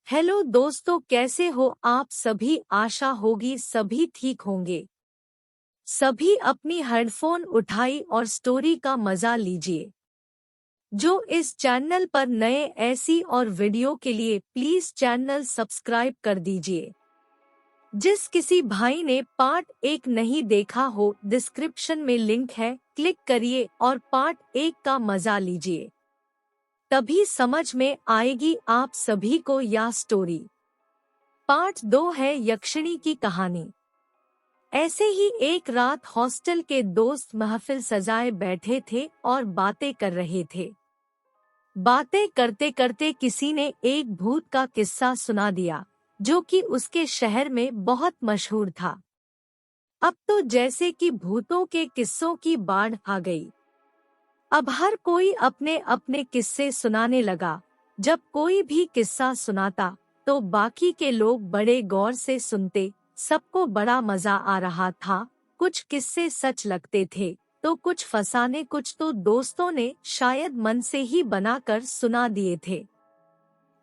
Hello दोस्तों, कैसे हो आप सभी। आशा होगी सभी ठीक होंगे। सभी अपनी हेडफोन उठाई और स्टोरी का मजा लीजिए। जो इस चैनल पर नए ऐसी और वीडियो के लिए प्लीज चैनल सब्सक्राइब कर दीजिए। जिस किसी भाई ने पार्ट 1 नहीं देखा हो, डिस्क्रिप्शन में लिंक है, क्लिक करिए और पार्ट 1 का मजा लीजिए। तभी समझ में आएगी आप सभी को यह स्टोरी। पार्ट 2 है यक्षिणी की कहानी। ऐसे ही एक रात हॉस्टल के दोस्त महफिल सजाए बैठे थे और बातें कर रहे थे। बातें करते करते किसी ने एक भूत का किस्सा सुना दिया, जो कि उसके शहर में बहुत मशहूर था। अब तो जैसे कि भूतों के किस्सों की बाढ़ आ गई। अब हर कोई अपने अपने किस्से सुनाने लगा। जब कोई भी किस्सा सुनाता तो बाकी के लोग बड़े गौर से सुनते। सबको बड़ा मजा आ रहा था। कुछ किस्से सच लगते थे तो कुछ फसाने, कुछ तो दोस्तों ने शायद मन से ही बनाकर सुना दिए थे।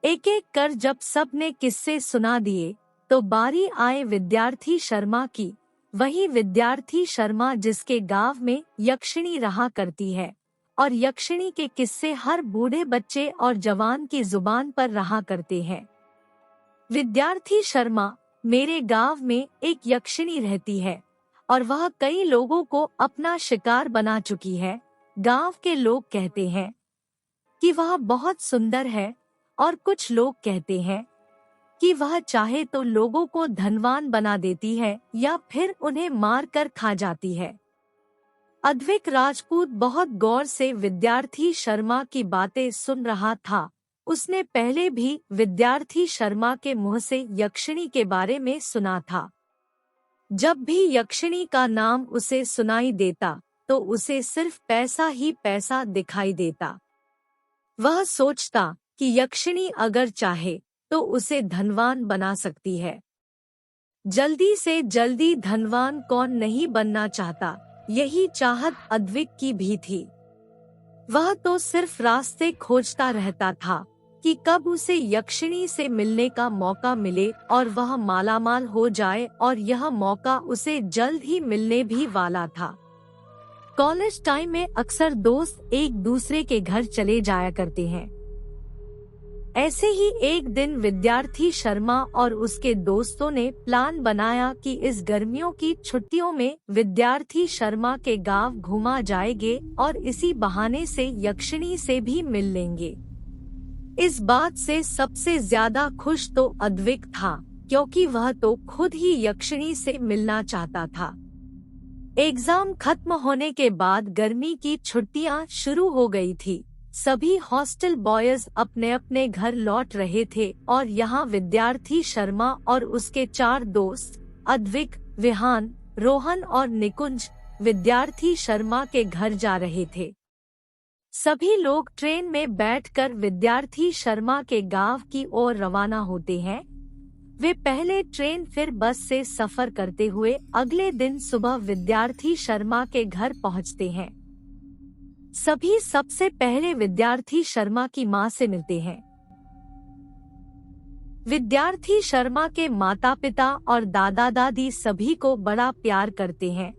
एक एक कर जब सब ने किस्से सुना दिए तो बारी आए विद्यार्थी शर्मा की। वही विद्यार्थी शर्मा जिसके गांव में यक्षिणी रहा करती है और यक्षिणी के किस्से हर बूढ़े बच्चे और जवान की जुबान पर रहा करते हैं। विद्यार्थी शर्मा, मेरे गांव में एक यक्षिणी रहती है और वह कई लोगों को अपना शिकार बना चुकी है। गांव के लोग कहते हैं कि वह बहुत सुंदर है और कुछ लोग कहते हैं कि वह चाहे तो लोगों को धनवान बना देती है या फिर उन्हें मार कर खा जाती है। अद्विक राजपूत बहुत गौर से विद्यार्थी शर्मा की बातें सुन रहा था। उसने पहले भी विद्यार्थी शर्मा के मुंह से यक्षिणी के बारे में सुना था। जब भी यक्षिणी का नाम उसे सुनाई देता तो उसे सिर्फ पैसा ही पैसा दिखाई देता। वह सोचता कि यक्षिणी अगर चाहे तो उसे धनवान बना सकती है। जल्दी से जल्दी धनवान कौन नहीं बनना चाहता, यही चाहत अद्विक की भी थी। वह तो सिर्फ रास्ते खोजता रहता था कि कब उसे यक्षिणी से मिलने का मौका मिले और वह मालामाल हो जाए, और यह मौका उसे जल्द ही मिलने भी वाला था। कॉलेज टाइम में अक्सर दोस्त एक दूसरे के घर चले जाया करते हैं। ऐसे ही एक दिन विद्यार्थी शर्मा और उसके दोस्तों ने प्लान बनाया कि इस गर्मियों की छुट्टियों में विद्यार्थी शर्मा के गांव घुमा जाएंगे और इसी बहाने से यक्षिणी से भी मिल लेंगे। इस बात से सबसे ज्यादा खुश तो अद्विक था, क्योंकि वह तो खुद ही यक्षिणी से मिलना चाहता था। एग्जाम खत्म होने के बाद गर्मी की छुट्टियां शुरू हो गई थी। सभी हॉस्टल बॉयज अपने अपने घर लौट रहे थे और यहाँ विद्यार्थी शर्मा और उसके 4 दोस्त अद्विक, विहान, रोहन और निकुंज विद्यार्थी शर्मा के घर जा रहे थे। सभी लोग ट्रेन में बैठकर विद्यार्थी शर्मा के गांव की ओर रवाना होते हैं। वे पहले ट्रेन फिर बस से सफर करते हुए अगले दिन सुबह विद्यार्थी शर्मा के घर पहुंचते हैं। सभी सबसे पहले विद्यार्थी शर्मा की मां से मिलते हैं। विद्यार्थी शर्मा के माता पिता और दादा दादी सभी को बड़ा प्यार करते हैं।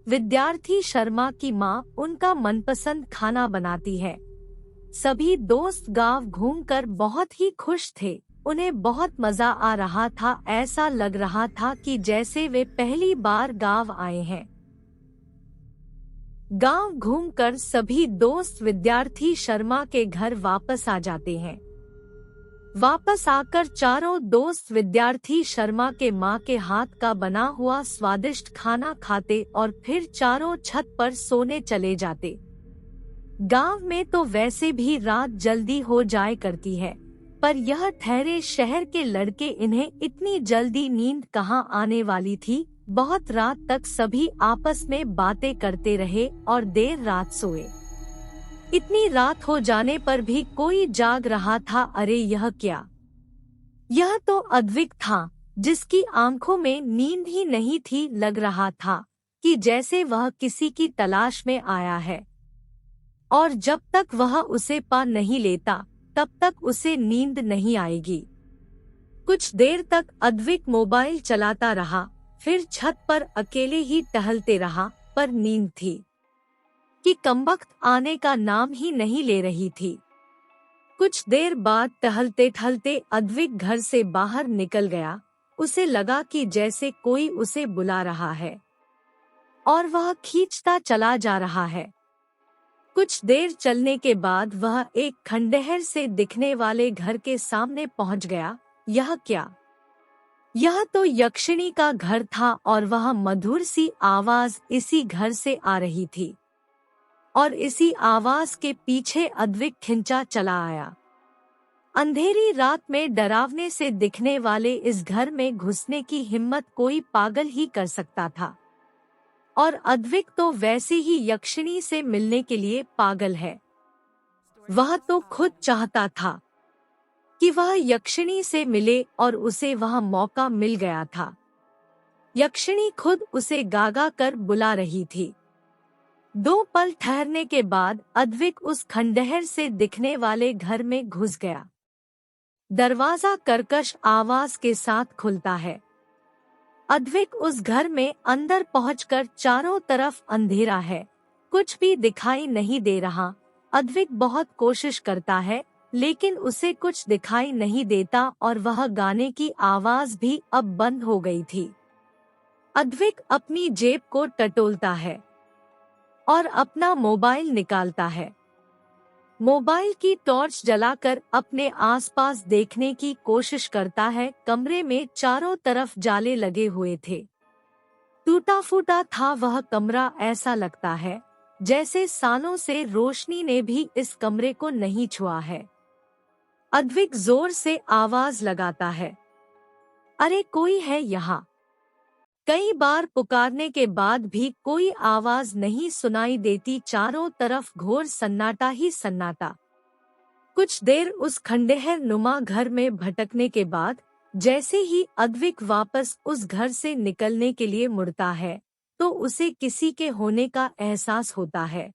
विद्यार्थी शर्मा की मां उनका मनपसंद खाना बनाती है। सभी दोस्त गांव घूमकर बहुत ही खुश थे। उन्हें बहुत मजा आ रहा था। ऐसा लग रहा था कि जैसे वे पहली बार गांव आए हैं। गांव घूमकर सभी दोस्त विद्यार्थी शर्मा के घर वापस आ जाते हैं। वापस आकर चारों दोस्त विद्यार्थी शर्मा के मां के हाथ का बना हुआ स्वादिष्ट खाना खाते और फिर चारों छत पर सोने चले जाते। गांव में तो वैसे भी रात जल्दी हो जाए करती है, पर यह ठहरे शहर के लड़के इन्हें इतनी जल्दी नींद कहाँ आने वाली थी। बहुत रात तक सभी आपस में बातें करते रहे और देर रात सोए। इतनी रात हो जाने पर भी कोई जाग रहा था। अरे यह क्या! यह तो अद्विक था, जिसकी आंखों में नींद ही नहीं थी। लग रहा था कि जैसे वह किसी की तलाश में आया है और जब तक वह उसे पा नहीं लेता तब तक उसे नींद नहीं आएगी। कुछ देर तक अद्विक मोबाइल चलाता रहा, फिर छत पर अकेले ही टहलते रहा, पर नींद थी कि कमबख्त आने का नाम ही नहीं ले रही थी। कुछ देर बाद टहलते टहलते अद्विक घर से बाहर निकल गया। उसे लगा कि जैसे कोई उसे बुला रहा है और वह खींचता चला जा रहा है। कुछ देर चलने के बाद वह एक खंडहर से दिखने वाले घर के सामने पहुंच गया। यह क्या? यह तो यक्षिणी का घर था और वह मधुर सी आवाज इसी घर से आ रही थी और इसी आवाज के पीछे अद्विक खिंचा चला आया। अंधेरी रात में डरावने से दिखने वाले इस घर में घुसने की हिम्मत कोई पागल ही कर सकता था और अद्विक तो वैसे ही यक्षिणी से मिलने के लिए पागल है। वह तो खुद चाहता था कि वह यक्षिणी से मिले और उसे वह मौका मिल गया था। यक्षिणी खुद उसे गागा कर बुला रही थी। 2 पल ठहरने के बाद अद्विक उस खंडहर से दिखने वाले घर में घुस गया। दरवाजा कर्कश आवाज के साथ खुलता है। अद्विक उस घर में अंदर पहुंचकर चारों तरफ अंधेरा है, कुछ भी दिखाई नहीं दे रहा। अद्विक बहुत कोशिश करता है लेकिन उसे कुछ दिखाई नहीं देता और वह गाने की आवाज भी अब बंद हो गई थी। अद्विक अपनी जेब को टटोलता है और अपना मोबाइल निकालता है। मोबाइल की टॉर्च जलाकर अपने आसपास देखने की कोशिश करता है। कमरे में चारों तरफ जाले लगे हुए थे। टूटा फूटा था वह कमरा, ऐसा लगता है जैसे सालों से रोशनी ने भी इस कमरे को नहीं छुआ है। अद्विक जोर से आवाज लगाता है, अरे कोई है यहाँ? कई बार पुकारने के बाद भी कोई आवाज नहीं सुनाई देती। चारों तरफ घोर सन्नाटा ही सन्नाटा। कुछ देर उस खंडहर नुमा घर में भटकने के बाद जैसे ही अद्विक वापस उस घर से निकलने के लिए मुड़ता है तो उसे किसी के होने का एहसास होता है।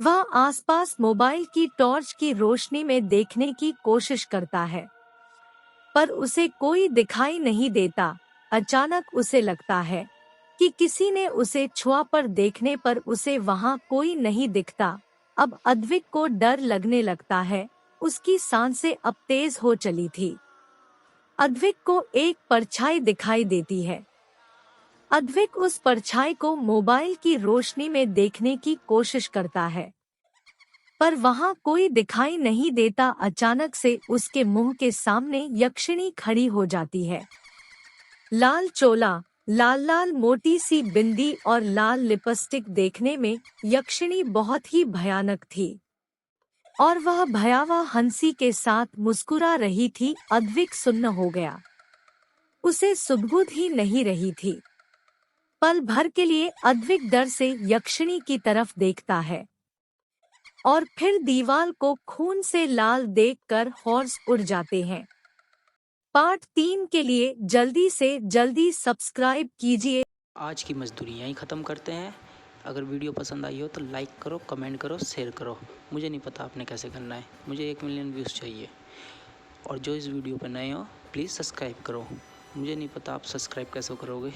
वह आसपास मोबाइल की टॉर्च की रोशनी में देखने की कोशिश करता है पर उसे कोई दिखाई नहीं देता। अचानक उसे लगता है कि किसी ने उसे छुआ, पर देखने पर उसे वहां कोई नहीं दिखता। अब अद्विक को डर लगने लगता है। उसकी सांसें अब तेज हो चली थी। अद्विक को एक परछाई दिखाई देती है। अद्विक उस परछाई को मोबाइल की रोशनी में देखने की कोशिश करता है पर वहां कोई दिखाई नहीं देता। अचानक से उसके मुंह के सामने यक्षिणी खड़ी हो जाती है। लाल चोला, लाल लाल मोटी सी बिंदी और लाल लिपस्टिक देखने में यक्षिणी बहुत ही भयानक थी और वह भयावह हंसी के साथ मुस्कुरा रही थी। अद्विक सुन्न हो गया। उसे सुध-बुध ही नहीं रही थी। पल भर के लिए अद्विक डर से यक्षिणी की तरफ देखता है और फिर दीवार को खून से लाल देखकर होश उड़ जाते हैं। पार्ट 3 के लिए जल्दी से जल्दी सब्सक्राइब कीजिए। आज की मजदूरी यहीं ख़त्म करते हैं। अगर वीडियो पसंद आई हो तो लाइक करो, कमेंट करो, शेयर करो। मुझे नहीं पता आपने कैसे करना है, मुझे 1 मिलियन व्यूज़ चाहिए। और जो इस वीडियो पर नए हो प्लीज़ सब्सक्राइब करो। मुझे नहीं पता आप सब्सक्राइब कैसे करोगे।